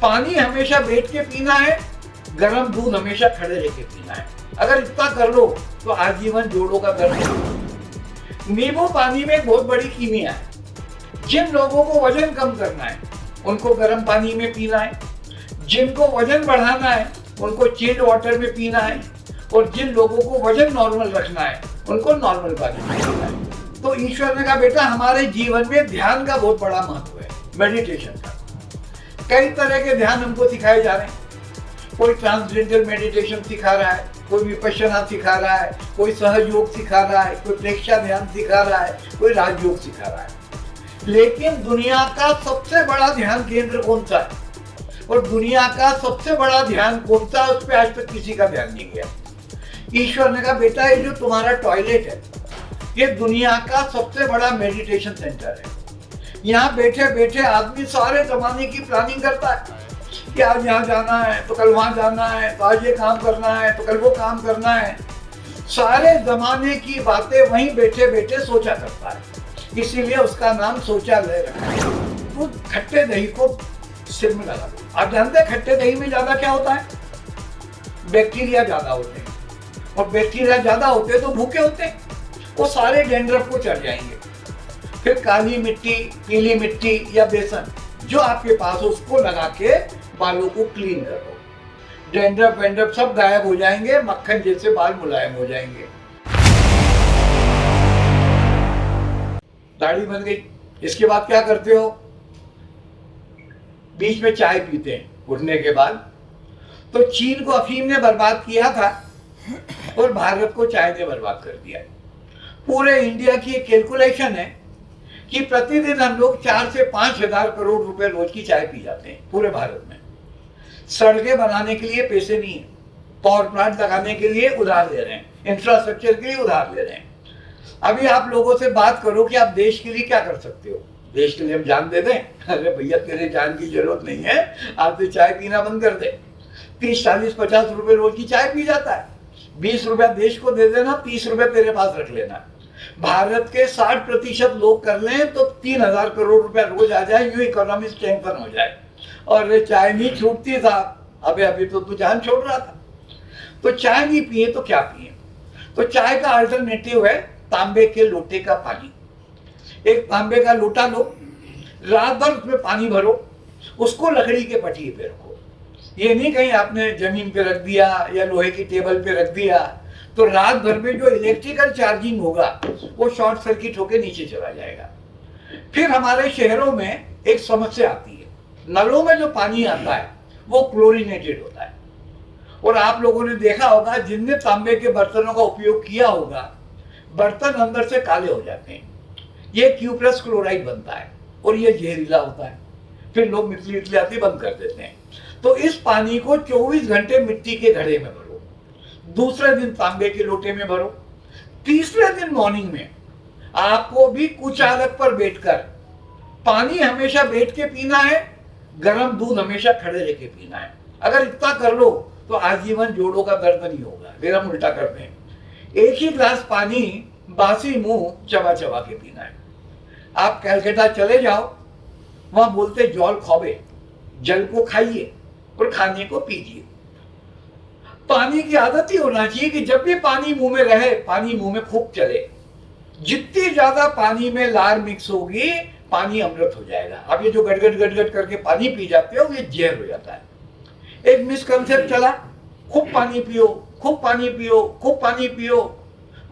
पानी हमेशा बैठ के पीना है, गर्म दूध हमेशा खड़े रह के पीना है। अगर इतना कर लो तो आजीवन जोड़ों का दर्द नहीं। नींबू पानी में एक बहुत बड़ी कीमिया है। जिन लोगों को वजन कम करना है उनको गर्म पानी में पीना है, जिनको वजन बढ़ाना है उनको चिल्ड वाटर में पीना है, और जिन लोगों को वजन नॉर्मल रखना है उनको नॉर्मल पानी में पीना है। तो ईश्वर ने कहा बेटा हमारे जीवन में ध्यान का बहुत बड़ा महत्व है, मेडिटेशन का। कई तरह के ध्यान हमको सिखाए जा रहे हैं। कोई ट्रांसडेंटल मेडिटेशन सिखा रहा है, कोई विपश्यना सिखा रहा है, कोई सहयोग सिखा रहा है, कोई प्रेक्षा ध्यान सिखा रहा है, कोई राजयोग सिखा रहा है। लेकिन दुनिया का सबसे बड़ा ध्यान केंद्र कौन सा है और दुनिया का सबसे बड़ा ध्यान कौन सा है, उस पर आज तक किसी का ध्यान नहीं गया। ईश्वर ने कहा बेटा ये जो तुम्हारा टॉयलेट है ये दुनिया का सबसे बड़ा मेडिटेशन सेंटर है। यहाँ बैठे बैठे आदमी सारे जमाने की प्लानिंग करता है कि आज यहाँ जाना है तो कल वहाँ जाना है, तो आज ये काम करना है तो कल वो काम करना है। सारे जमाने की बातें वहीं बैठे बैठे सोचा करता है, इसीलिए उसका नाम शौचालय रखा है। तो खट्टे दही को सिर में लगा दो। आप जानते हैं खट्टे दही में ज्यादा क्या होता है? बैक्टीरिया ज्यादा होते हैं, और बैक्टीरिया ज्यादा होते हैं तो भूखे होते हैं, वो सारे डैंड्रफ को चढ़ जाएंगे। फिर काली मिट्टी, पीली मिट्टी या बेसन जो आपके पास उसको लगा के बालों को क्लीन करो, डैंड्रफ वैंड्रफ सब गायब हो जाएंगे, मक्खन जैसे बाल मुलायम हो जाएंगे। दाढ़ी बन गई, इसके बाद क्या करते हो? बीच में चाय पीते हैं उठने के बाद। तो चीन को अफीम ने बर्बाद किया था और भारत को चाय ने बर्बाद कर दिया। पूरे इंडिया की एक कैलकुलेशन है कि प्रतिदिन हम लोग 4 से 5 हजार करोड़ रुपए रोज की चाय पी जाते हैं पूरे भारत में। सड़कें बनाने के लिए पैसे नहीं है, पावर प्लांट लगाने के लिए उधार ले रहे हैं, इंफ्रास्ट्रक्चर के लिए उधार ले रहे हैं। अभी आप लोगों से बात करो कि आप देश के लिए क्या कर सकते हो। देश के लिए हम जान दे दें? अरे भैया तेरे जान की जरूरत नहीं है, आप तो चाय पीना बंद कर दे। 30, 40, 50 रुपए रोज की चाय पी जाता है। 20 रुपया देश को दे देना, 30 रुपए तेरे पास रख लेना। भारत के 60% लोग कर लें तो 3000 करोड़ रुपया रोज आ जाए, यूं इकोनॉमी स्ट्रेंथन हो जाए। और चाय नहीं छूटती था, अभी तो तू जान छोड़ रहा था। तो चाय नहीं पिए तो क्या पिए? तो चाय का अल्टरनेटिव है तांबे के लोटे का पानी। एक तांबे का लोटा लो, रात भर उसमें पानी भरो, उसको लकड़ी के पटिए पे रखो। ये नहीं कहीं आपने जमीन पे रख दिया या लोहे की टेबल पे रख दिया, तो रात भर में जो इलेक्ट्रिकल चार्जिंग होगा वो शॉर्ट सर्किट होकर नीचे चला जाएगा। फिर हमारे शहरों में एक समस्या आती है, नलों में जो पानी आता है वो क्लोरीनेटेड होता है। और आप लोगों ने देखा होगा, जिनने तांबे के बर्तनों का उपयोग किया होगा, बर्तन अंदर से काले हो जाते हैं। ये Q+ क्लोराइड बनता है और ये जहरीला होता है। फिर लोग मितली आती बंद कर देते हैं। तो इस पानी को 24 घंटे मिट्टी के घड़े में भरो, दूसरे दिन तांबे के लोटे में भरो, तीसरे दिन मॉर्निंग में आपको भी कुचालक पर बैठकर पानी हमेशा बैठ के पीना है, गर्म दूध हमेशा खड़े रह के पीना है। अगर इतना कर लो तो आजीवन जोड़ों का दर्द नहीं होगा। फिर हम उल्टा करते हैं, एक ही ग्लास पानी बासी मुंह चबा चबा के पीना है। आप कलकत्ता चले जाओ, वहां बोलते जल खोबे, जल को खाइए और खाने को पीजिए। पानी की आदत ही होना चाहिए कि जब भी पानी मुंह में रहे, पानी मुंह में खूब चले। जितनी ज्यादा पानी में लार मिक्स होगी, पानी अमृत हो जाएगा। अब ये जो गटगट गटगट करके पानी पी जाते हो, ये जहर हो जाता है। एक मिसकंसेप्ट चला, खूब पानी पियो, खूब पानी पियो, खूब पानी पियो।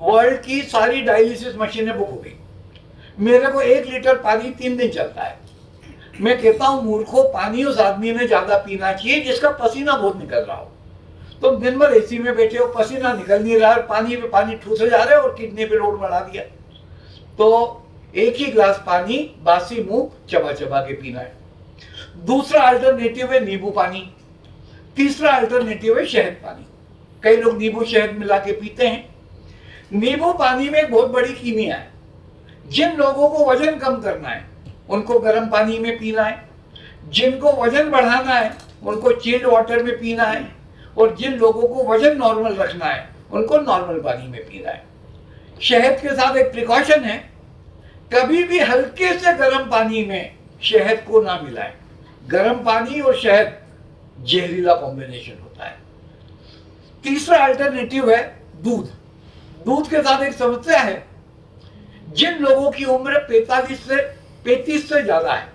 वर्ल्ड की सारी डायलिसिस मशीनें बुक हो गई। मेरे को 1 लीटर पानी 3 दिन चलता है। मैं कहता हूं मूर्खों, पानी उस आदमी ने ज्यादा पीना चाहिए जिसका पसीना बहुत निकल रहा हो। तुम दिन भर एसी में बैठे हो, पसीना निकल नहीं रहा है, पानी पे पानी ठूसे जा रहे हो और किडनी पे लोड बढ़ा दिया। तो एक ही ग्लास पानी बासी मुंह चबा चबा के पीना है। दूसरा अल्टरनेटिव है नींबू पानी। तीसरा अल्टरनेटिव है शहद पानी। कई लोग नींबू शहद मिला के पीते हैं। नींबू पानी में एक बहुत बड़ी कीमिया है। जिन लोगों को वजन कम करना है उनको गर्म पानी में पीना है, जिनको वजन बढ़ाना है उनको चिल्ड वाटर में पीना है, और जिन लोगों को वजन नॉर्मल रखना है उनको नॉर्मल पानी में पीना है। शहद के साथ एक प्रिकॉशन है, कभी भी हल्के से गर्म पानी में शहद को ना मिलाएं। गर्म पानी और शहद जहरीला कॉम्बिनेशन होता है। तीसरा अल्टरनेटिव है दूध। दूध के साथ एक समस्या है, जिन लोगों की उम्र 35 से ज्यादा है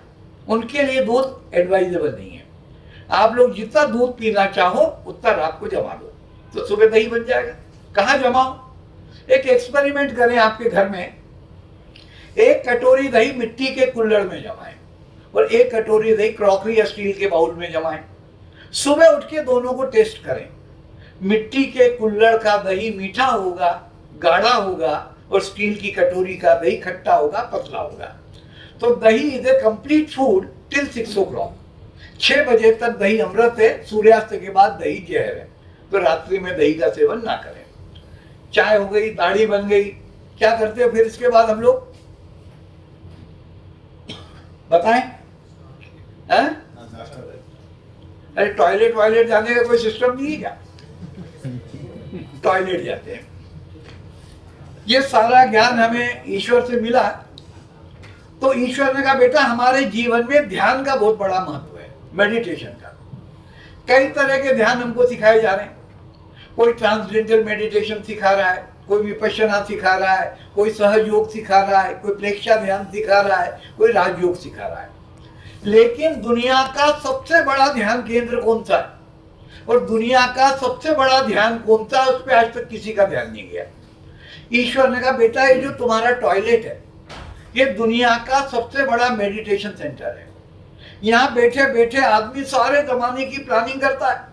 उनके लिए दूध एडवाइजेबल नहीं है। आप लोग जितना दूध पीना चाहो उतना रात को जमा लो तो सुबह दही बन जाएगा। कहाँ जमाओ? एक एक्सपेरिमेंट करें, आपके घर में 1 कटोरी दही मिट्टी के कुल्हड़ में जमाएं और 1 कटोरी दही क्रॉकरी या स्टील के बाउल में जमाएं। सुबह उठ के दोनों को टेस्ट करें। मिट्टी के कुल्हड़ का दही मीठा होगा, गाढ़ा होगा, और स्टील की कटोरी का दही खट्टा होगा, पतला होगा। तो दही is a complete food till 6 o'clock। 6 बजे तक दही अमृत है, सूर्यास्त के बाद दही जहर है। तो रात्रि में दही का सेवन ना करें। चाय हो गई, दाढ़ी बन गई, क्या करते हैं फिर इसके बाद हम लोग? बताएं? अरे टॉयलेट जाने का कोई सिस्टम नहीं है क्या? टॉयलेट जाते हैं। ये सारा ज्ञान हमें ईश्वर से मिला। तो ईश्वर ने कहा बेटा हमारे जीवन में ध्यान का बहुत बड़ा महत्व है, मेडिटेशन का। कई तरह के ध्यान हमको सिखाए जा रहे हैं। कोई ट्रांसडेंटल मेडिटेशन सिखा रहा है, कोई विपश्यना सिखा रहा है, कोई सहयोग सिखा रहा है, कोई प्रेक्षा ध्यान सिखा रहा है, कोई राजयोग सिखा रहा है। लेकिन दुनिया का सबसे बड़ा ध्यान केंद्र कौन सा है और दुनिया का सबसे बड़ा ध्यान कौन सा है, उस पर आज तक किसी का ध्यान नहीं गया। ईश्वर ने कहा बेटा ये जो तुम्हारा टॉयलेट है ये दुनिया का सबसे बड़ा मेडिटेशन सेंटर है। यहाँ बैठे बैठे आदमी सारे जमाने की प्लानिंग करता है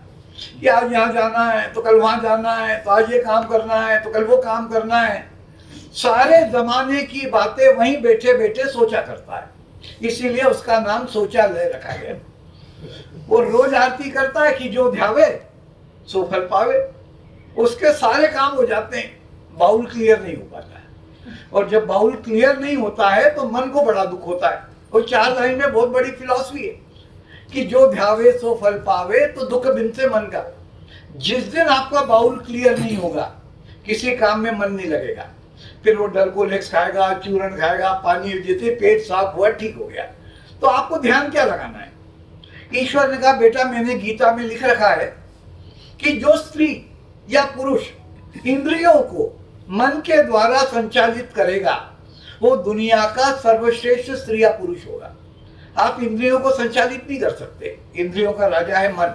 कि आज यहाँ जाना है तो कल वहां जाना है, तो आज ये काम करना है तो कल वो काम करना है। सारे जमाने की बातें वहीं बैठे बैठे सोचा करता है, इसीलिए उसका नाम शौचालय रखा गया। वो रोज आरती करता है कि जो ध्यावे सो फल पावे। उसके सारे काम हो जाते हैं, बाउल क्लियर नहीं हो पाता है। और जब बाउल क्लियर नहीं होता है तो मन को बड़ा दुख होता है। और 4 लाइन में बहुत बड़ी फिलॉसफी है कि जो ध्यावे सो फल पावे, तो दुख बिन से मन का। जिस दिन आपका बाउल क्लियर नहीं होगा किसी काम में मन नहीं लगेगा। फिर वो डरकोलेक्स खाएगा, चूरन खाएगा, पानी जैसे पेट साफ हुआ ठीक हो गया। तो आपको ध्यान क्या लगाना है? ईश्वर ने कहा बेटा मैंने गीता में लिख रखा है कि जो स्त्री या पुरुष इंद्रियों को मन के द्वारा संचालित करेगा वो दुनिया का सर्वश्रेष्ठ स्त्री या पुरुष होगा। आप इंद्रियों को संचालित नहीं कर सकते, इंद्रियों का राजा है मन।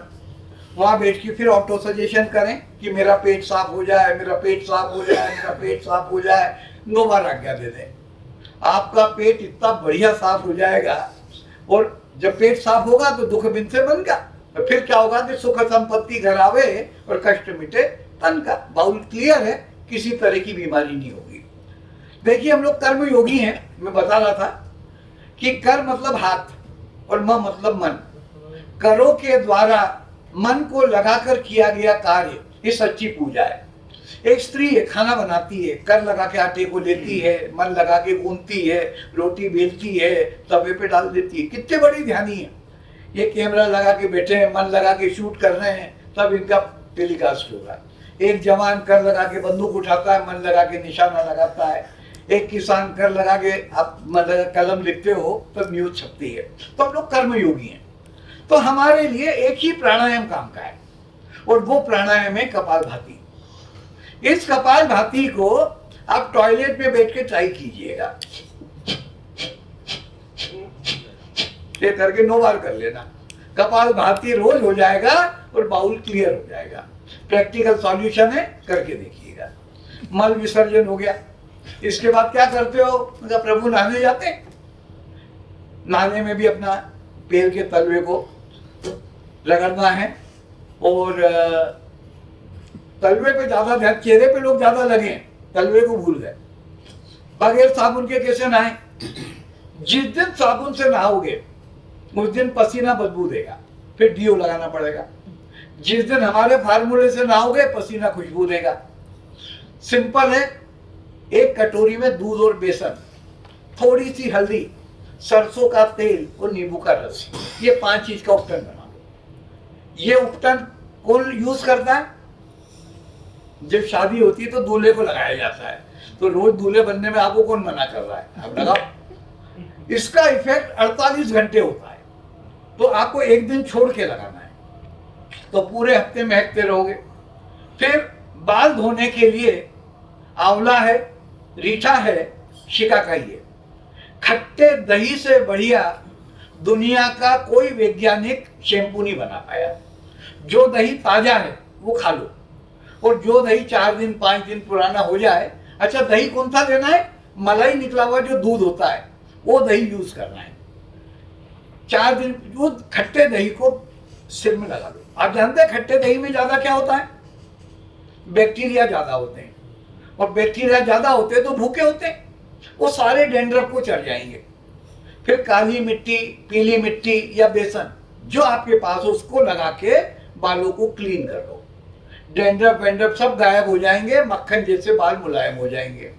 वहां बैठ के फिर ऑटो सजेशन करें कि मेरा पेट साफ हो जाए, मेरा पेट साफ हो जाए, मेरा पेट साफ हो जाए, 9 बार आज्ञा दे दें। आपका पेट इतना बढ़िया साफ हो जाएगा। और जब पेट साफ होगा तो दुख बिन से मन का। तो फिर क्या होगा कि सुख संपत्ति घर आवे और कष्ट मिटे तन का। बाउल क्लियर है, किसी तरह की बीमारी नहीं होगी। देखिए हम लोग कर्म योगी हैं। मैं बता रहा था कि कर मतलब हाथ और म मतलब मन। करों के द्वारा मन को लगाकर किया गया कार्य ये सच्ची पूजा है। एक स्त्री है, खाना बनाती है, कर लगा के आटे को लेती है, मन लगा के गूंथती है, रोटी बेलती है, तवे पे डाल देती है। कितने बड़ी ध्यानी है। ये कैमरा लगा के बैठे हैं, मन लगा के शूट कर रहे हैं, तब इनका टेलीकास्ट होगा। एक जवान कर लगा के बंदूक उठाता है, मन लगा के निशाना लगाता है। एक किसान कर लगा के आप मतलब कलम लिखते हो तब न्यूज छपती है। तो हम लोग कर्म योगी हैं। तो हमारे लिए एक ही प्राणायाम काम का है और वो प्राणायाम है कपालभाति। इस कपालभाति को आप टॉयलेट में बैठ के ट्राई कीजिएगा। ये करके 9 बार कर लेना। कपालभाति रोज हो जाएगा और बाउल क्लियर हो जाएगा। प्रैक्टिकल सॉल्यूशन है, करके देखिएगा। मल विसर्जन हो गया। इसके बाद क्या करते हो? मतलब प्रभु नहाने जाते हैं, नहाने में भी अपना पैर के तलवे को रगड़ना है और तलवे पे ज्यादा ध्यान, चेहरे पे लोग ज्यादा लगे, तलवे को भूल गए। बगैर साबुन के कैसे नहाए? जिस दिन साबुन से नहाओगे उस दिन पसीना बदबू देगा, फिर डीओ लगाना पड़ेगा। जिस दिन हमारे फार्मूले से नहाओगे पसीना खुशबू देगा। सिंपल है। 1 कटोरी में दूध और बेसन, थोड़ी सी हल्दी, सरसों का तेल और नींबू का रस, ये 5 चीज का उपटन बना लो। ये उपटन कौन यूज करता है? जब शादी होती है तो दूल्हे को लगाया जाता है। तो रोज दूल्हे बनने में आपको कौन मना कर रहा है? आप लगाओ। इसका इफेक्ट 48 घंटे होता है। तो आपको एक दिन छोड़ के लगाना है, तो पूरे हफ्ते महकते रहोगे। फिर बाल धोने के लिए आंवला है, रीठा है, शिकाकाई है। खट्टे दही से बढ़िया दुनिया का कोई वैज्ञानिक शैम्पू नहीं बना पाया। जो दही ताजा है वो खा लो, और जो दही 4 दिन 5 दिन पुराना हो जाए, अच्छा दही कौन सा देना है, मलाई निकला हुआ जो दूध होता है वो दही यूज करना है। 4 दिन दूध खट्टे दही को सिर में लगा लो। आप जानते हैं खट्टे दही में ज्यादा क्या होता है, बैक्टीरिया ज्यादा होते हैं, और बैक्टीरिया ज्यादा होते हैं तो भूखे होते हैं, वो सारे डैंड्रफ को चढ़ जाएंगे। फिर काली मिट्टी, पीली मिट्टी या बेसन जो आपके पास हो उसको लगा के बालों को क्लीन कर लो, डैंड्रफ वैंड्रफ सब गायब हो जाएंगे, मक्खन जैसे बाल मुलायम हो जाएंगे।